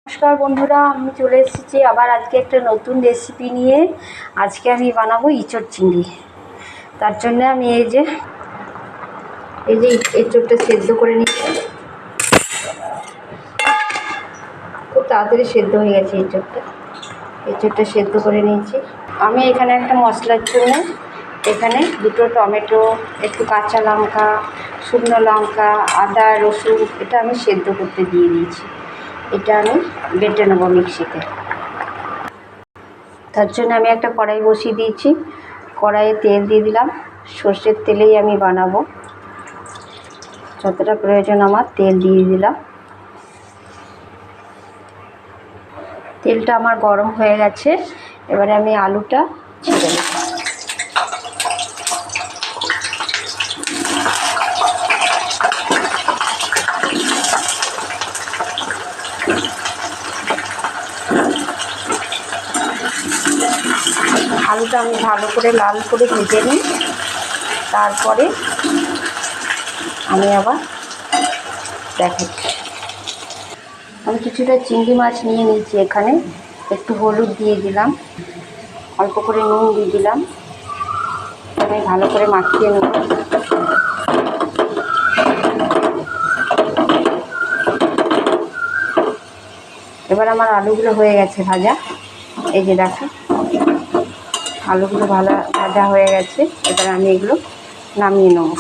নমস্কার বন্ধুরা, আমি চলে এসেছি আবার আজকে একটা নতুন রেসিপি নিয়ে। আজকে আমি বানাবো ইঁচড় চিংড়ি। তার জন্য আমি এই যে ইঁচড়টা সেদ্ধ করে নিচ্ছি। খুব তাড়াতাড়ি সেদ্ধ হয়ে গেছে ইঁচড়টা সেদ্ধ করে নিয়েছি। আমি এখানে একটা মশলার জন্য এখানে দুটো টমেটো, একটু কাঁচা লঙ্কা, শুকনো লঙ্কা, আদা, রসুন এটা আমি সেদ্ধ করতে দিয়ে দিয়েছি। এটা আমি বেটে নেবো মিক্সিতে। তার জন্য আমি একটা কড়াই বসিয়ে দিয়েছি। কড়াইয়ে তেল দিয়ে দিলাম। সর্ষের তেলেই আমি বানাবো, যতটা প্রয়োজন আমার তেল দিয়ে দিলাম। তেলটা আমার গরম হয়ে গেছে, এবারে আমি আলুটা ছেড়ে দেব। আলুটা আমি ভালো করে লাল করে ভেজে নিই, তারপরে আমি আবার দেখাচ্ছি। আমি কিছুটা চিংড়ি মাছ নিয়ে নিয়েছি। এখানে একটু হলুদ দিয়ে দিলাম, অল্প করে নুন দিয়ে দিলাম। আমি ভালো করে মাখিয়ে নেব। এবার আমার আলুগুলো হয়ে গেছে ভাজা। এই যে দেখো, আলুগুলো ভাজা হয়ে গেছে। এবার আমি এগুলো নামিয়ে নেব।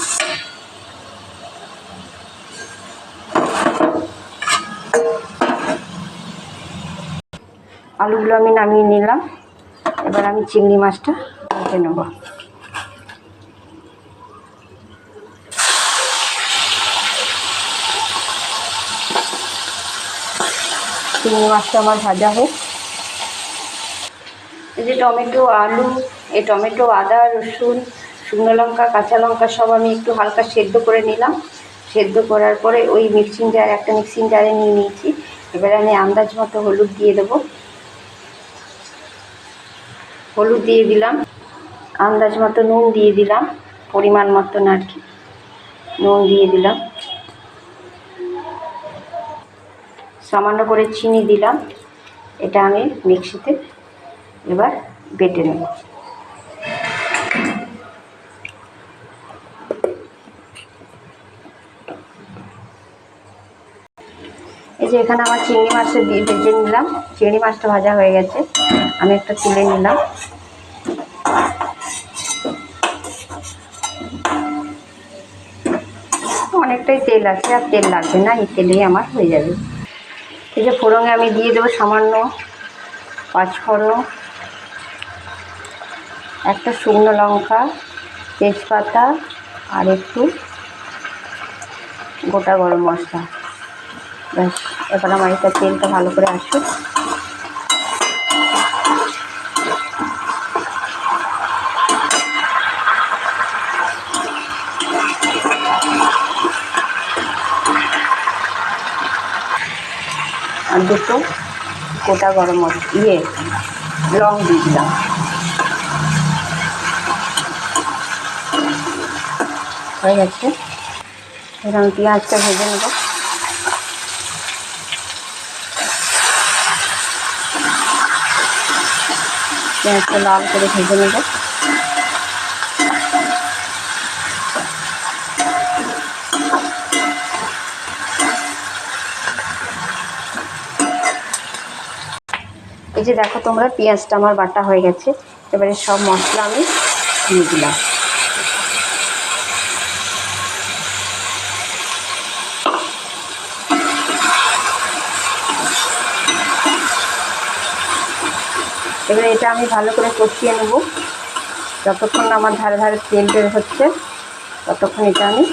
আলুগুলো আমি নামিয়ে নিলাম। এবার আমি চিংড়ি মাছটা ভেজে নেব। চিংড়ি মাছটা আমার ভাজা হোক। এই যে টমেটো, আলু, এই টমেটো, আদা, রসুন, শুকনো লঙ্কা, কাঁচা লঙ্কা সব আমি একটু হালকা সেদ্ধ করে নিলাম। সেদ্ধ করার পরে ওই মিক্সিং জারে নিয়ে নিয়েছি। এবারে আমি আন্দাজ মতো হলুদ দিয়ে দেবো। হলুদ দিয়ে দিলাম, আন্দাজ মতো নুন দিয়ে দিলাম, পরিমাণ মতন আর কি নুন দিয়ে দিলাম। সামান্য করে চিনি দিলাম। এটা আমি মিক্সিতে এবার বেটে নেব। এই যে এখানে আমার চিংড়ি মাছটা দিয়ে ভেজে নিলাম। চিংড়ি মাছটা ভাজা হয়ে গেছে, আমি একটা তুলে নিলাম। অনেকটাই তেল আছে, আর তেল লাগবে না, এই তেলেই আমার হয়ে যাবে। এই যে ফোড়নে আমি দিয়ে দেবো সামান্য পাঁচফোড়ন, একটা শুকনো লঙ্কা, তেজপাতা, আর একটু গোটা গরম মশলা। ব্যাস, এবার আমার এটা তেলটা ভালো করে আসুক। আর দুটো গোটা গরম মশলা লং দিয়ে দিলাম। হয়ে গেছে। এবার আমি পেঁয়াজটা ভেজে নেব। পেঁয়াজটা লাল করে ভেজে নেব। এই যে দেখো তোমরা, পেঁয়াজটা আমার বাটা হয়ে গেছে। এবারে সব মশলা আমি দিয়ে দিলাম। এবারে এটা আমি ভালো করে কষিয়ে নেব। যতক্ষণ না আমার ধারে ধারে তেল বের হচ্ছে ততক্ষণ এটা আমি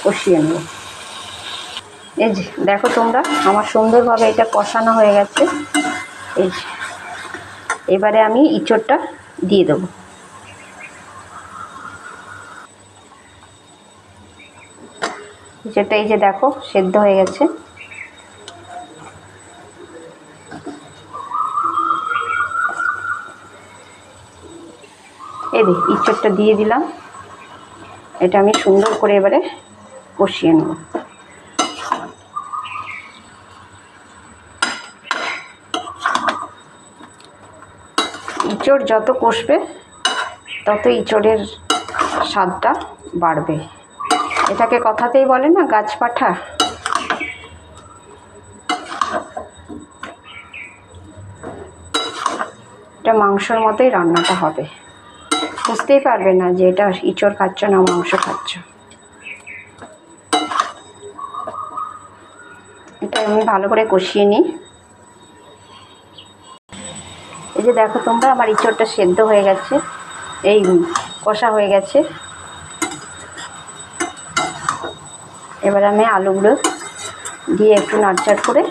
কষিয়ে নেব। এই যে দেখো তোমরা, আমার সুন্দরভাবে এটা কষানো হয়ে গেছে। এই এবারে আমি ইঁচড়টা দিয়ে দেবো। ইঁচড়টা এই যে দেখো সেদ্ধ হয়ে গেছে। এই যে ইঁচড়টা দিয়ে দিলাম। এটা আমি সুন্দর করে এবারে কষিয়ে নেব। ইঁচড় যত কষবে তত ইঁচড়ের স্বাদটা বাড়বে। এটাকে কথাতেই বলে না গাছ পাঠা। এটা মাংসর মতোই রান্নাটা হবে, বুঝতেই পারবে না যে এটা ইঁচড় খাচ্ছ না মাংস খাচ্ছ। এটা আমি ভালো করে কষিয়ে নিই। এই যে দেখো তোমরা, আমার ইঁচড়টা সেদ্ধ হয়ে গেছে, এই কষা হয়ে গেছে। এবার আমি আলুগুলো দিয়ে একটু নাড়চাড় করে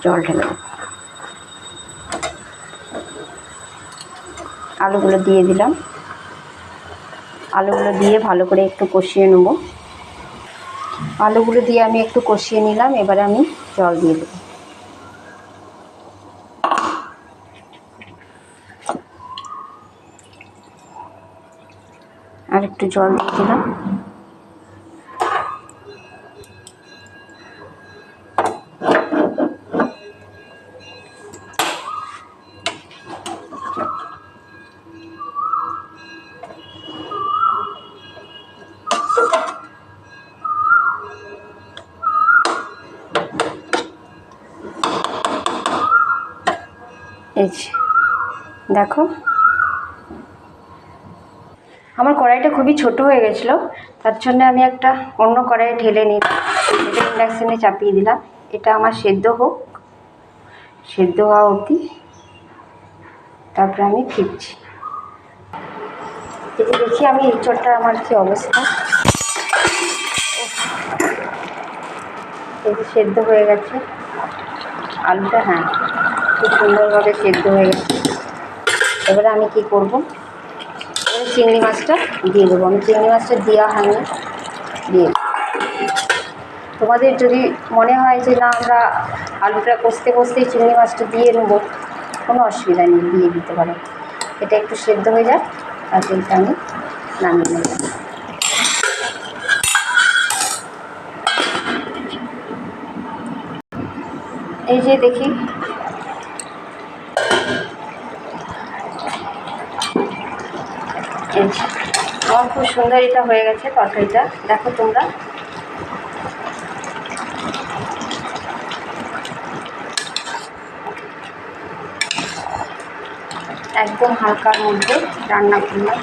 জল ঢেলে দেব। আলুগুলো দিয়ে দিলাম, আলুগুলো দিয়ে ভালো করে একটু কষিয়ে নেব। আলুগুলো দিয়ে আমি একটু কষিয়ে নিলাম, এবারে আমি জল দিয়ে দেব। আর একটু জল দিয়ে দিলাম। এই দেখো, আমার কড়াইটা খুবই ছোট হয়ে গেছিলো, তার জন্য আমি একটা অন্য কড়াইয়ে ঢেলে নিলাম। এটা ইন্ডাকশানে চাপিয়ে দিলাম। এটা আমার সেদ্ধ হোক, সেদ্ধ হওয়া অবধি তারপরে আমি ফিরছি। এই যে দেখি আমি ইঁচড়টা আমার কি অবস্থা। এই যে সেদ্ধ হয়ে গেছে আলুটা, হ্যাঁ খুব সুন্দরভাবে সেদ্ধ হয়ে গেছে। এবারে আমি কি করব, এবারে চিংড়ি মাছটা দিয়ে দেবো। আমি চিংড়ি মাছটা দেওয়া হয়নি, দিয়ে তোমাদের যদি মনে হয় যে না আমরা আলুটা কষতে কষতেই চিংড়ি মাছটা দিয়ে নেবো, কোনো অসুবিধা নেই, দিয়ে দিতে পারো। এটা একটু সেদ্ধ হয়ে যায়, তারপর এটা আমি নামিয়ে নেব। এই যে দেখি, আমার খুব সুন্দর এটা হয়ে গেছে তরকারিটা। দেখো তোমরা, একদম হালকার মধ্যে রান্না করলাম,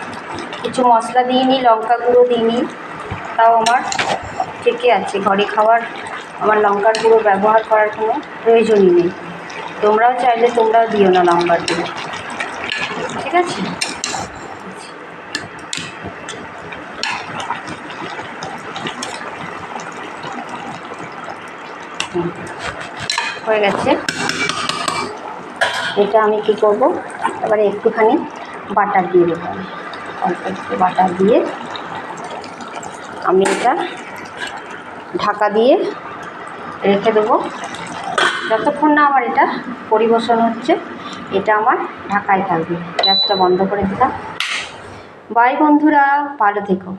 কিছু মশলা দিইনি, লঙ্কা গুঁড়ো দিইনি, তাও আমার ঠিকই আছে। ঘরে খাওয়ার আমার লঙ্কার গুঁড়ো ব্যবহার করার কোনো প্রয়োজনই নেই। তোমরাও চাইলে তোমরাও দিও না লঙ্কার গুঁড়ো, ঠিক আছে। হয়ে গেছে। এটা আমি কি করব, এবারে একটুখানি বাটার দিয়ে দেবো। অল্প একটু বাটার দিয়ে আমি এটা ঢাকা দিয়ে রেখে দেবো যতক্ষণ না আমার এটা পরিবেশন হচ্ছে। এটা আমার ঢাকায় থাকবে। গ্যাসটা বন্ধ করে দিলাম। বাই বন্ধুরা, ভালো থেকো।